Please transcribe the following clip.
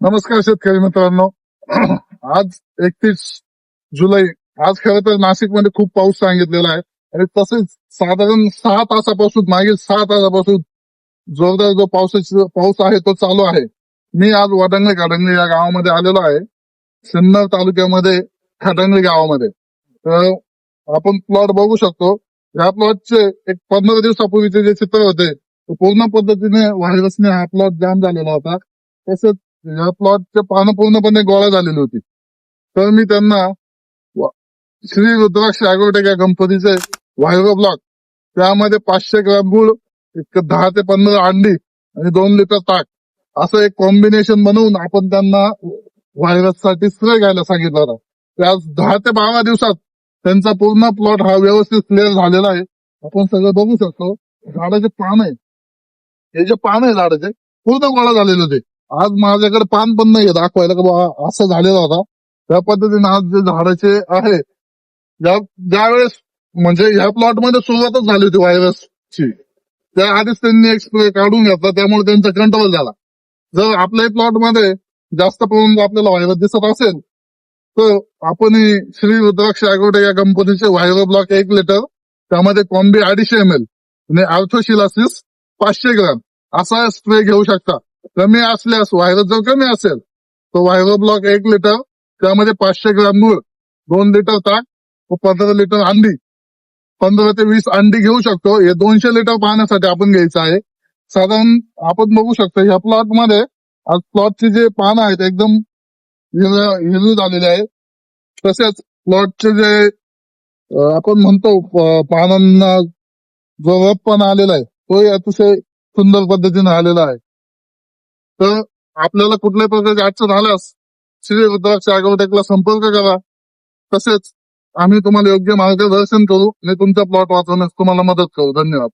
नमस्कार शेतकरी मित्रांनो. आज 31 जुलै. आज खरं तर नाशिकमध्ये खूप पाऊस सांगितलेला आहे आणि तसेच साधारण 6 तासापासून, मागील 6 तासापासून जोरदार जो पाऊस आहे तो चालू आहे. मी आज वडंगले खडंगले या गावामध्ये आलेलो आहे, सिन्नर तालुक्यामध्ये खडंगले गावामध्ये. तर आपण प्लॉट बघू शकतो. या प्लॉटचे एक 15 दिवसापूर्वीचे जे चित्र होते ते पूर्ण पद्धतीने व्हायरसने हा प्लॉट जाम झालेला होता. तसंच या प्लॉटचे पानं पूर्णपणे गोळा झालेली होती. तर मी त्यांना व- श्री रुद्राक्ष ॲग्रोटेक या कंपनीचे व्हायरो ब्लॉक, त्यामध्ये 500 ग्रॅम गुळ, एक 10 ते 15 अंडी आणि 2 लिटर ताक असं एक कॉम्बिनेशन बनवून आपण त्यांना व्हायरससाठी स्प्रे घ्यायला सांगितलं होता. त्या 10 ते 12 दिवसात त्यांचा पूर्ण प्लॉट हा व्यवस्थित क्लिअर झालेला आहे. आपण सगळं बघू शकतो. झाडाचे पान आहे, हे जे पान आहे झाडाचे पूर्ण गोळा झालेले होते. आज माझ्याकडे पान पण नाही दाखवायला का बाबा असं झालेला होता. त्या पद्धतीने आज जे झाडाचे आहे, ज्यावेळेस म्हणजे ह्या प्लॉट मध्ये सुरुवातच झाली होती व्हायरसची, त्या आधीच त्यांनी एक स्प्रे काढून घेतला, त्यामुळे त्यांचा कंट्रोल झाला. जर आपल्याही प्लॉट मध्ये जास्त प्रमाणात आपल्याला व्हायरस दिसत असेल तर आपण श्री रुद्राक्ष ॲग्रोटेक या कंपनीचे व्हायरो ब्लॉक 1 लिटर, त्यामध्ये कॉम्बी 250 ml आणि आर्थोशिलासिस 500 ग्रॅम असा स्प्रे घेऊ शकता. कमी असल्यास, व्हायरस जर कमी असेल तर व्हायरो ब्लॉक 1 लिटर, त्यामध्ये 500 ग्रॅम गुळ, 2 लिटर ताक व 15 लिटर अंडी, 15 ते 20 अंडी घेऊ शकतो. हे 200 लिटर पाण्यासाठी आपण घ्यायचं आहे. साधारण आपण बघू शकतो ह्या प्लॉट मध्ये आज प्लॉटचे जे पानं आहेत एकदम हिरवे झालेले आहे. तसेच प्लॉटचे जे आपण म्हणतो पानांना जो रफपणा आलेला आहे तो अतिशय सुंदर पद्धतीने आलेला आहे. तर आपल्याला कुठल्याही प्रकारची अडचण आल्यास श्री रुद्राक्ष ॲग्रोटेकला संपर्क करा. तसेच आम्ही तुम्हाला योग्य मार्गदर्शन करू आणि तुमचा प्लॉट वाचवण्यास तुम्हाला मदत करू. धन्यवाद.